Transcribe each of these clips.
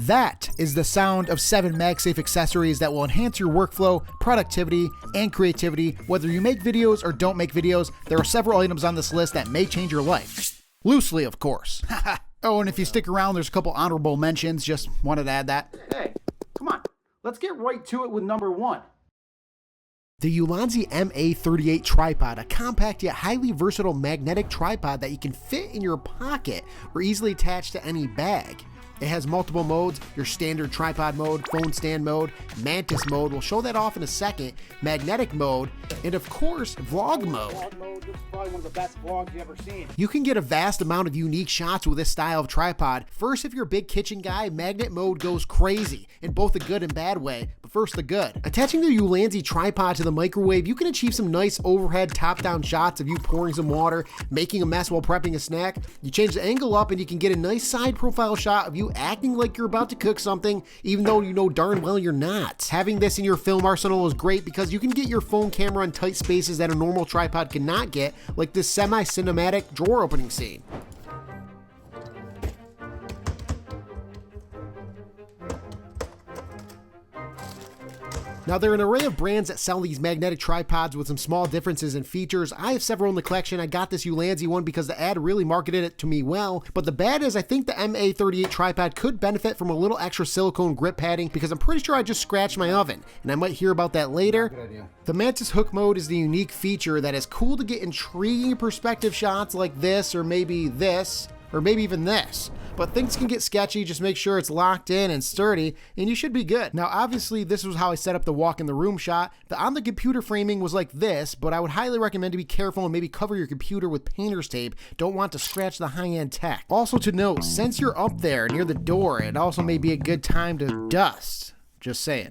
That is the sound of 7 MagSafe accessories that will enhance your workflow, productivity, and creativity. Whether you make videos or don't make videos, there are several items on this list that may change your life. Loosely, of course. Oh, and if you stick around, there's a couple honorable mentions. Just wanted to add that. Hey, come on. Let's get right to it with number 1. The Ulanzi MA38 tripod, a compact yet highly versatile magnetic tripod that you can fit in your pocket or easily attach to any bag. It has multiple modes: your standard tripod mode, phone stand mode, mantis mode, we'll show that off in a second, magnetic mode, and of course, vlog mode. Vlog mode, this is probably one of the best vlogs you've ever seen. You can get a vast amount of unique shots with this style of tripod. First, if you're a big kitchen guy, magnet mode goes crazy, in both a good and bad way, but first the good. Attaching the Ulanzi tripod to the microwave, you can achieve some nice overhead top-down shots of you pouring some water, making a mess while prepping a snack. You change the angle up and you can get a nice side profile shot of you acting like you're about to cook something, even though you know darn well you're not. Having this in your film arsenal is great because you can get your phone camera in tight spaces that a normal tripod cannot get, like this semi-cinematic drawer opening scene. Now, there are an array of brands that sell these magnetic tripods with some small differences in features. I have several in the collection. I got this Ulanzi one because the ad really marketed it to me well, but the bad is I think the MA38 tripod could benefit from a little extra silicone grip padding because I'm pretty sure I just scratched my oven, and I might hear about that later. Good idea. The mantis hook mode is the unique feature that is cool to get intriguing perspective shots like this, or maybe this, or maybe even this. But things can get sketchy, just make sure it's locked in and sturdy, and you should be good. Now, obviously, this was how I set up the walk in the room shot. The on the computer framing was like this, but I would highly recommend to be careful and maybe cover your computer with painter's tape. Don't want to scratch the high-end tech. Also to note, since you're up there near the door, it also may be a good time to dust. Just saying.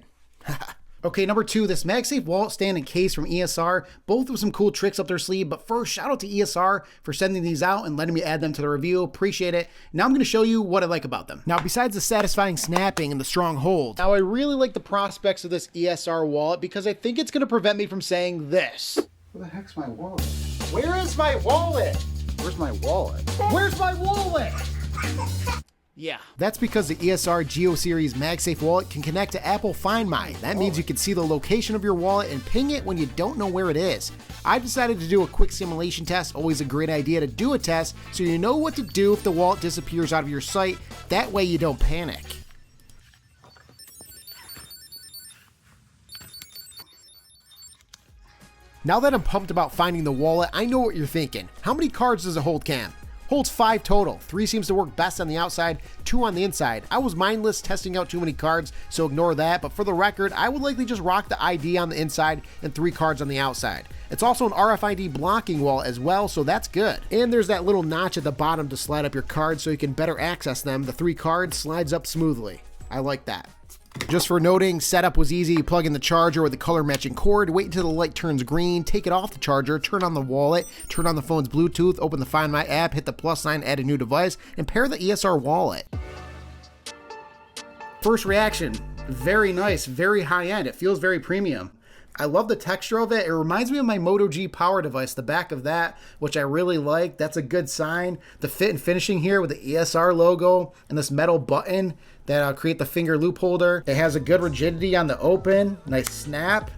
Okay, number 2, this MagSafe wallet stand and case from ESR, both with some cool tricks up their sleeve, but first, shout out to ESR for sending these out and letting me add them to the review. Appreciate it. Now I'm going to show you what I like about them. Now, besides the satisfying snapping and the strong hold, now I really like the prospects of this ESR wallet because I think it's going to prevent me from saying this. Where the heck's my wallet? Where is my wallet? Where's my wallet? Where's my wallet? Yeah. That's because the ESR Geo Series MagSafe wallet can connect to Apple Find My. That means you can see the location of your wallet and ping it when you don't know where it is. I decided to do a quick simulation test. Always a great idea to do a test so you know what to do if the wallet disappears out of your sight. That way you don't panic. Now that I'm pumped about finding the wallet, I know what you're thinking. How many cards does it hold, Cam? Holds 5 total. 3 seems to work best on the outside, 2 on the inside. I was mindless testing out too many cards, so ignore that, but for the record, I would likely just rock the ID on the inside and 3 cards on the outside. It's also an RFID blocking wallet as well, so that's good. And there's that little notch at the bottom to slide up your cards so you can better access them. The 3 cards slides up smoothly. I like that. Just for noting, setup was easy. You plug in the charger with the color matching cord, wait until the light turns green, take it off the charger, turn on the wallet, turn on the phone's Bluetooth, open the Find My app, hit the plus sign, add a new device, and pair the ESR wallet. First reaction, very nice, very high end. It feels very premium. I love the texture of it. It reminds me of my Moto G power device, the back of that, which I really like. That's a good sign. The fit and finishing here with the ESR logo and this metal button that create the finger loop holder. It has a good rigidity on the open, nice snap.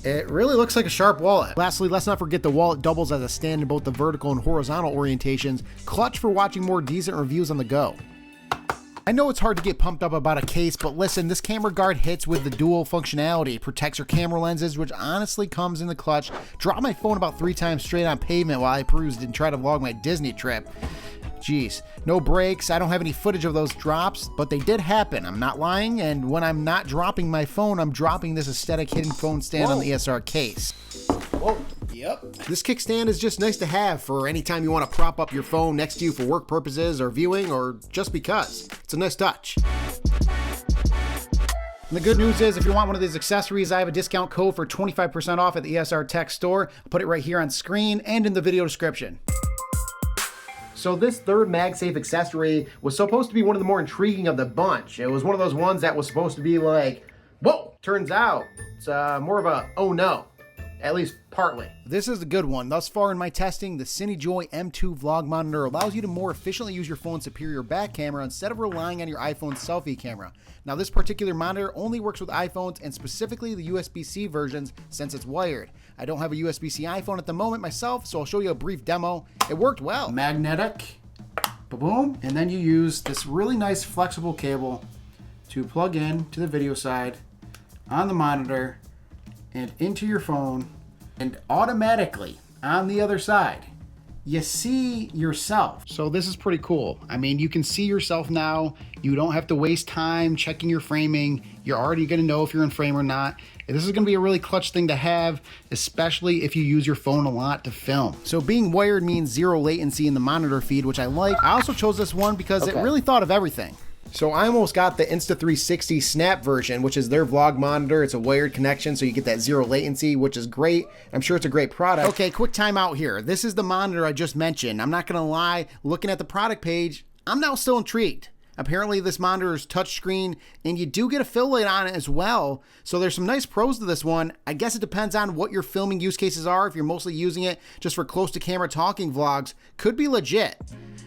It really looks like a sharp wallet. Lastly, let's not forget the wallet doubles as a stand in both the vertical and horizontal orientations. Clutch for watching more decent reviews on the go. I know it's hard to get pumped up about a case, but listen, this camera guard hits with the dual functionality. Protects your camera lenses, which honestly comes in the clutch. Dropped my phone about 3 times straight on pavement while I perused and tried to vlog my Disney trip. Jeez, no brakes. I don't have any footage of those drops, but they did happen. I'm not lying, and when I'm not dropping my phone, I'm dropping this aesthetic hidden phone stand on the ESR case. Whoa, yep. This kickstand is just nice to have for any time you want to prop up your phone next to you for work purposes or viewing, or just because. It's a nice touch. And the good news is, if you want one of these accessories, I have a discount code for 25% off at the ESR Tech store. I'll put it right here on screen and in the video description. So this third MagSafe accessory was supposed to be one of the more intriguing of the bunch. It was one of those ones that was supposed to be like, whoa, turns out it's more of a, oh no. at least partly. This is a good one. Thus far in my testing, the Cinejoy M2 vlog monitor allows you to more efficiently use your phone's superior back camera instead of relying on your iPhone's selfie camera. Now, this particular monitor only works with iPhones and specifically the USB-C versions since it's wired. I don't have a USB-C iPhone at the moment myself, so I'll show you a brief demo. It worked well. Magnetic, boom, and then you use this really nice flexible cable to plug in to the video side on the monitor and into your phone, and automatically on the other side you see yourself. So this is pretty cool. I mean, you can see yourself now. You don't have to waste time checking your framing. You're already going to know if you're in frame or not. This is going to be a really clutch thing to have, especially if you use your phone a lot to film. So being wired means zero latency in the monitor feed, which I like. I also chose this one because it really thought of everything. So I almost got the Insta360 Snap version, which is their vlog monitor. It's a wired connection, so you get that zero latency, which is great. I'm sure it's a great product. Okay, quick time out here. This is the monitor I just mentioned. I'm not gonna lie, looking at the product page, I'm now still intrigued. Apparently this monitor is touchscreen, and you do get a fill light on it as well. So there's some nice pros to this one. I guess it depends on what your filming use cases are. If you're mostly using it just for close to camera talking vlogs, could be legit.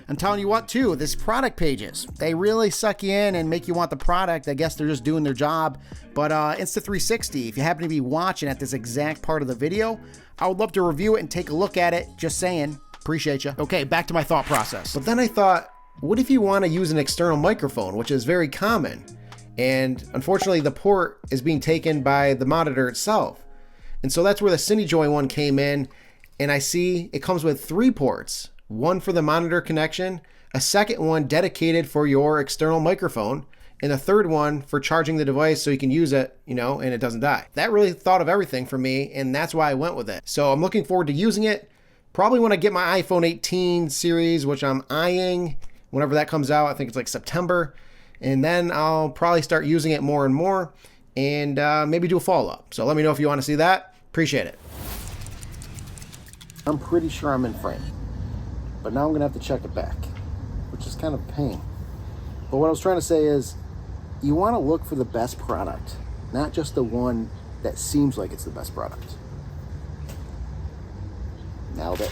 I'm telling you what too, this product pages, they really suck you in and make you want the product. I guess they're just doing their job. But Insta360, if you happen to be watching at this exact part of the video, I would love to review it and take a look at it. Just saying, appreciate you. Okay, back to my thought process. But then I thought, what if you want to use an external microphone, which is very common? And unfortunately, the port is being taken by the monitor itself. And so that's where the Cinejoy one came in. And I see it comes with 3 ports. One for the monitor connection, a second one dedicated for your external microphone, and a third one for charging the device so you can use it, you know, and it doesn't die. That really thought of everything for me, and that's why I went with it. So I'm looking forward to using it. Probably when I get my iPhone 18 series, which I'm eyeing, whenever that comes out, I think it's like September. And then I'll probably start using it more and more, and maybe do a follow-up. So let me know if you want to see that. Appreciate it. I'm pretty sure I'm in frame. But now I'm gonna have to check it back, which is kind of a pain. But what I was trying to say is, you wanna look for the best product, not just the one that seems like it's the best product. Nailed it.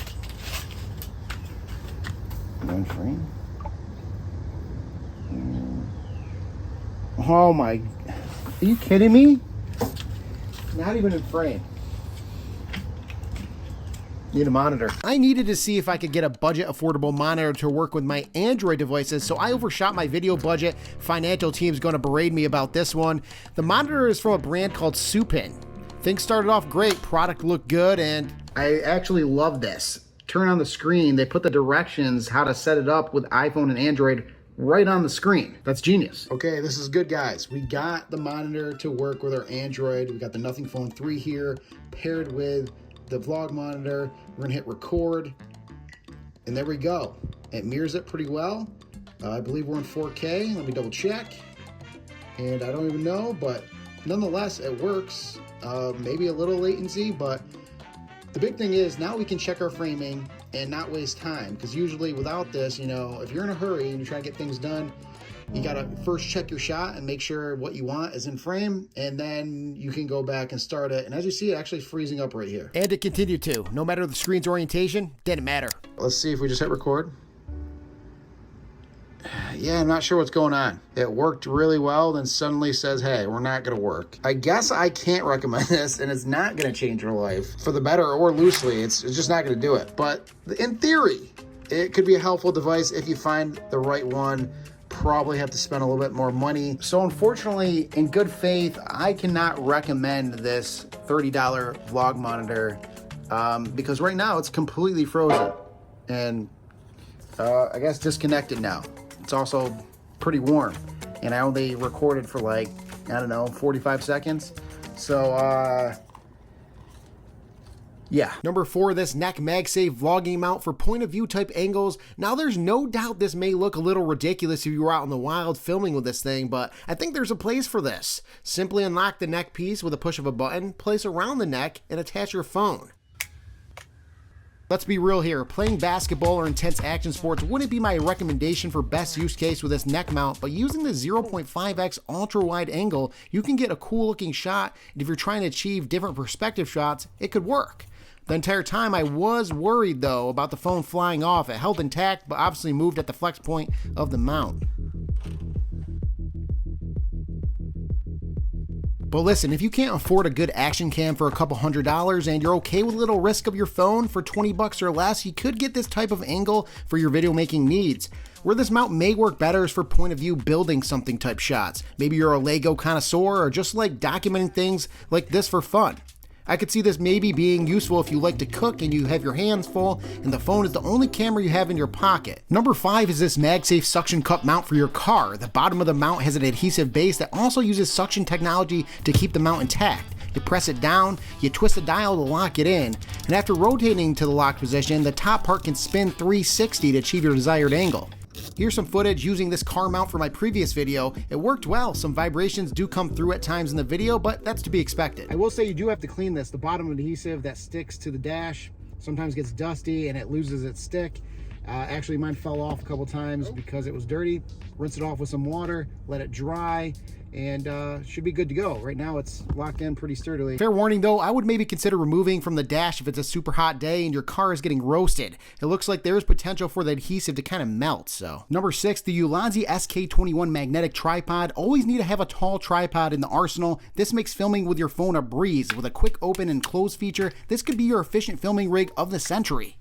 Am I in frame? Oh my, are you kidding me? Not even in frame. Need a monitor. I needed to see if I could get a budget affordable monitor to work with my Android devices, so I overshot my video budget. Financial team's gonna berate me about this one. The monitor is from a brand called Supin. Things started off great, product looked good, and I actually love this. Turn on the screen, they put the directions how to set it up with iPhone and Android right on the screen. That's genius. Okay, this is good, guys. We got the monitor to work with our Android. We got the Nothing Phone 3 here, paired with the vlog monitor. We're gonna hit record, and there we go. It mirrors it pretty well. I believe we're in 4K. Let me double check. And I don't even know, but nonetheless, it works. Maybe a little latency, but the big thing is now we can check our framing and not waste time, because usually without this, you know, if you're in a hurry and you're trying to get things done, you gotta first check your shot and make sure what you want is in frame, and then you can go back and start it. And as you see, it actually freezing up right here. And it continued to. No matter the screen's orientation, didn't matter. Let's see if we just hit record. Yeah, I'm not sure what's going on. It worked really well, then suddenly says, hey, we're not gonna work. I guess I can't recommend this, and it's not gonna change your life for the better or loosely. It's just not gonna do it. But in theory, it could be a helpful device if you find the right one. Probably have to spend a little bit more money. So unfortunately, in good faith, I cannot recommend this $30 vlog monitor because right now it's completely frozen and I guess disconnected now. It's also pretty warm, and I only recorded for like, I don't know, 45 seconds. So yeah. Number 4, this neck MagSafe vlogging mount for point of view type angles. Now there's no doubt this may look a little ridiculous if you were out in the wild filming with this thing, but I think there's a place for this. Simply unlock the neck piece with a push of a button, place around the neck, and attach your phone. Let's be real here, playing basketball or intense action sports wouldn't be my recommendation for best use case with this neck mount, but using the 0.5x ultra wide angle, you can get a cool looking shot, and if you're trying to achieve different perspective shots, it could work. The entire time I was worried though about the phone flying off. It held intact, but obviously moved at the flex point of the mount. But listen, if you can't afford a good action cam for a couple $100 and you're okay with a little risk of your phone for 20 bucks or less, you could get this type of angle for your video making needs. Where this mount may work better is for point of view building something type shots. Maybe you're a Lego connoisseur or just like documenting things like this for fun. I could see this maybe being useful if you like to cook and you have your hands full and the phone is the only camera you have in your pocket. Number 5 is this MagSafe suction cup mount for your car. The bottom of the mount has an adhesive base that also uses suction technology to keep the mount intact. You press it down, you twist the dial to lock it in, and after rotating to the locked position, the top part can spin 360 to achieve your desired angle. Here's some footage using this car mount for my previous video. It worked well. Some vibrations do come through at times in the video, but that's to be expected. I will say you do have to clean this. The bottom adhesive that sticks to the dash sometimes gets dusty and it loses its stick. Actually, mine fell off a couple times because it was dirty. Rinse it off with some water, let it dry, and should be good to go. Right now it's locked in pretty sturdily. Fair warning though, I would maybe consider removing from the dash if it's a super hot day and your car is getting roasted. It looks like there's potential for the adhesive to kind of melt. So number 6, the Ulanzi SK21 magnetic tripod. Always need to have a tall tripod in the arsenal. This makes filming with your phone a breeze. With a quick open and close feature, this could be your efficient filming rig of the century.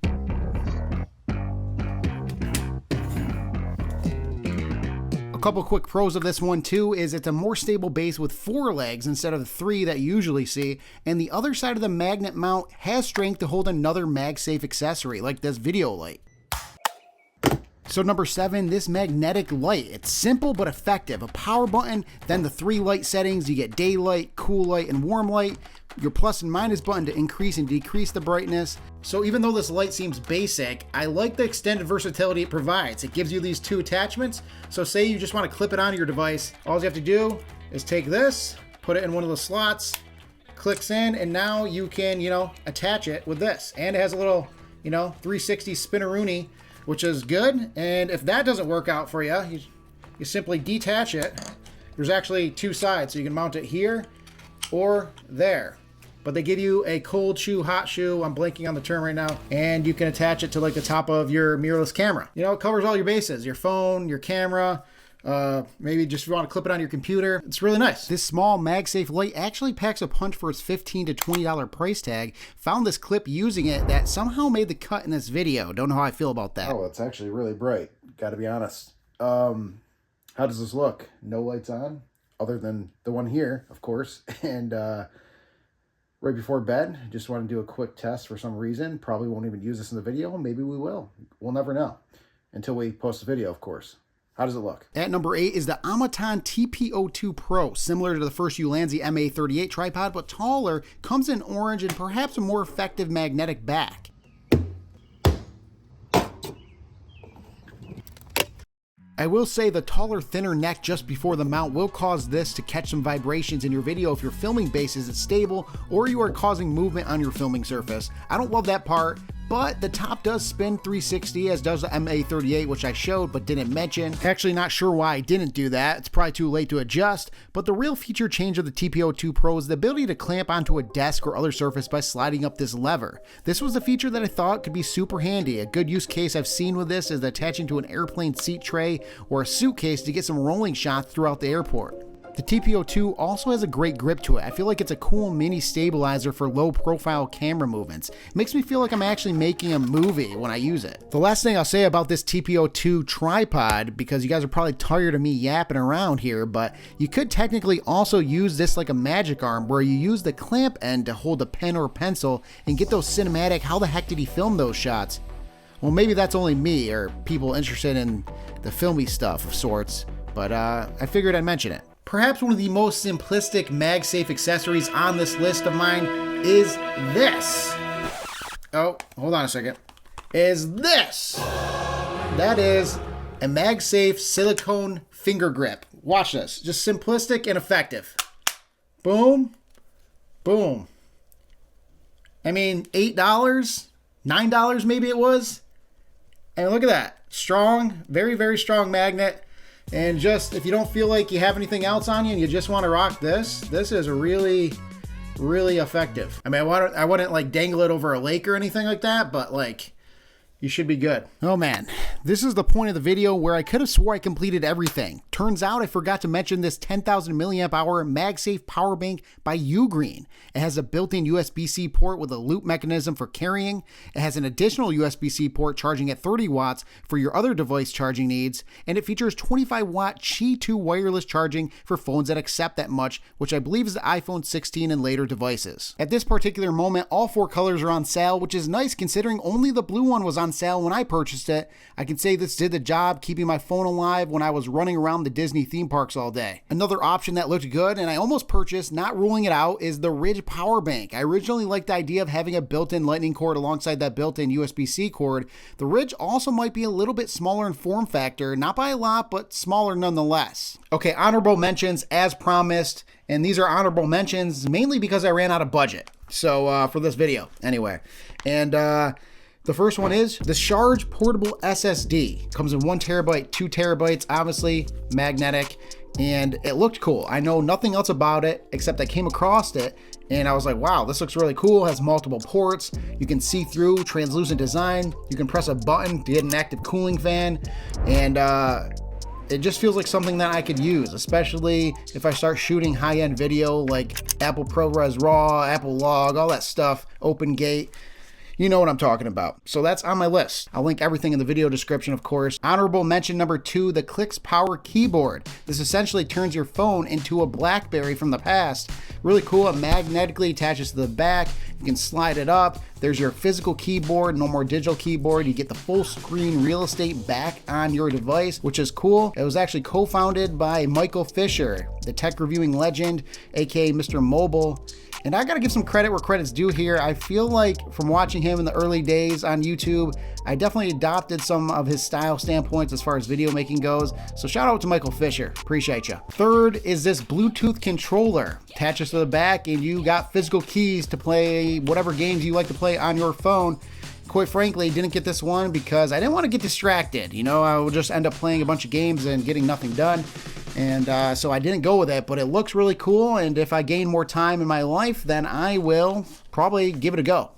A couple quick pros of this one too is it's a more stable base with 4 legs instead of the 3 that you usually see, and the other side of the magnet mount has strength to hold another MagSafe accessory like this video light. So number 7, this magnetic light. It's simple but effective. A power button, then the 3 light settings. You get daylight, cool light, and warm light. Your plus and minus button to increase and decrease the brightness. So even though this light seems basic, I like the extended versatility it provides. It gives you these 2 attachments. So say you just want to clip it onto your device. All you have to do is take this, put it in one of the slots, clicks in, and now you can, attach it with this. And it has a little, 360 spinneroonie, which is good. And if that doesn't work out for you, you simply detach it. There's actually 2 sides, so you can mount it here or there. But they give you a cold shoe, hot shoe, I'm blanking on the term right now, and you can attach it to like the top of your mirrorless camera. It covers all your bases, your phone, your camera, maybe just if you want to clip it on your computer. It's really nice. This small MagSafe light actually packs a punch for its $15 to $20 price tag. Found this clip using it that somehow made the cut in this video. Don't know how I feel about that. Oh, it's actually really bright. Got to be honest. How does this look? No lights on, other than the one here, of course. And right before bed, just want to do a quick test for some reason. Probably won't even use this in the video. Maybe we will. We'll never know until we post the video, of course. How does it look? At number 8 is the Omoton TP02 Pro. Similar to the first Ulanzi MA38 tripod, but taller, comes in orange and perhaps a more effective magnetic back. I will say the taller, thinner neck just before the mount will cause this to catch some vibrations in your video if your filming base isn't stable or you are causing movement on your filming surface. I don't love that part, but the top does spin 360 as does the MA38, which I showed but didn't mention. Actually not sure why I didn't do that. It's probably too late to adjust, but the real feature change of the TP02 Pro is the ability to clamp onto a desk or other surface by sliding up this lever. This was a feature that I thought could be super handy. A good use case I've seen with this is attaching to an airplane seat tray or a suitcase to get some rolling shots throughout the airport. The TP02 also has a great grip to it. I feel like it's a cool mini stabilizer for low profile camera movements. It makes me feel like I'm actually making a movie when I use it. The last thing I'll say about this TP02 tripod, because you guys are probably tired of me yapping around here, but you could technically also use this like a magic arm where you use the clamp end to hold a pen or pencil and get those cinematic, how the heck did he film those shots? Well, maybe that's only me or people interested in the filmy stuff of sorts, but I figured I'd mention it. Perhaps one of the most simplistic MagSafe accessories on this list of mine is this. Oh, hold on a second. Is this. That is a MagSafe silicone finger grip. Watch this. Just simplistic and effective. Boom. Boom. I mean, $8? $9 maybe it was. And look at that. Strong, very, very strong magnet. And just, if you don't feel like you have anything else on you and you just want to rock this is really, really effective. I mean, I wouldn't like dangle it over a lake or anything like that, but like, you should be good. Oh man, this is the point of the video where I could have swore I completed everything. Turns out I forgot to mention this 10,000 milliamp hour MagSafe power bank by Ugreen. It has a built-in USB-C port with a loop mechanism for carrying. It has an additional USB-C port charging at 30 watts for your other device charging needs, and it features 25 watt Qi 2 wireless charging for phones that accept that much, which I believe is the iPhone 16 and later devices. At this particular moment, all 4 colors are on sale, which is nice considering only the blue one was on sale when I purchased it. I can say this did the job keeping my phone alive when I was running around the Disney theme parks all day. Another option that looked good and I almost purchased, not ruling it out, is the Ridge power bank. I originally liked the idea of having a built-in lightning cord alongside that built-in USB-C cord. The Ridge also might be a little bit smaller in form factor, not by a lot, but smaller nonetheless. Okay, honorable mentions as promised, and these are honorable mentions mainly because I ran out of budget. So for this video anyway. And the first one is the Charge Portable SSD. Comes in 1 terabyte, 2 terabytes, obviously magnetic, and it looked cool. I know nothing else about it except I came across it and I was like, wow, this looks really cool. It has multiple ports. You can see through, translucent design. You can press a button to get an active cooling fan, and it just feels like something that I could use, especially if I start shooting high-end video like Apple ProRes RAW, Apple Log, all that stuff, OpenGate. You know what I'm talking about. So that's on my list. I'll link everything in the video description, of course. Honorable mention number 2, the Clicks Power Keyboard. This essentially turns your phone into a BlackBerry from the past. Really cool. It magnetically attaches to the back. You can slide it up. There's your physical keyboard, no more digital keyboard. You get the full screen real estate back on your device, which is cool. It was actually co-founded by Michael Fisher, the tech reviewing legend, aka Mr. Mobile. And I gotta give some credit where credit's due here. I feel like from watching him in the early days on YouTube, I definitely adopted some of his style standpoints as far as video making goes. So shout out to Michael Fisher, appreciate you. Third is this Bluetooth controller. Attaches to the back and you got physical keys to play whatever games you like to play on your phone. Quite frankly, didn't get this one because I didn't want to get distracted. You know, I would just end up playing a bunch of games and getting nothing done. And so I didn't go with it, but it looks really cool. And if I gain more time in my life, then I will probably give it a go.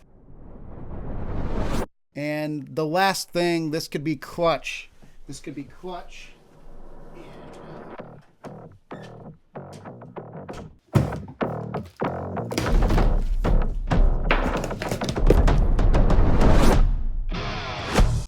And the last thing, this could be clutch. This could be clutch.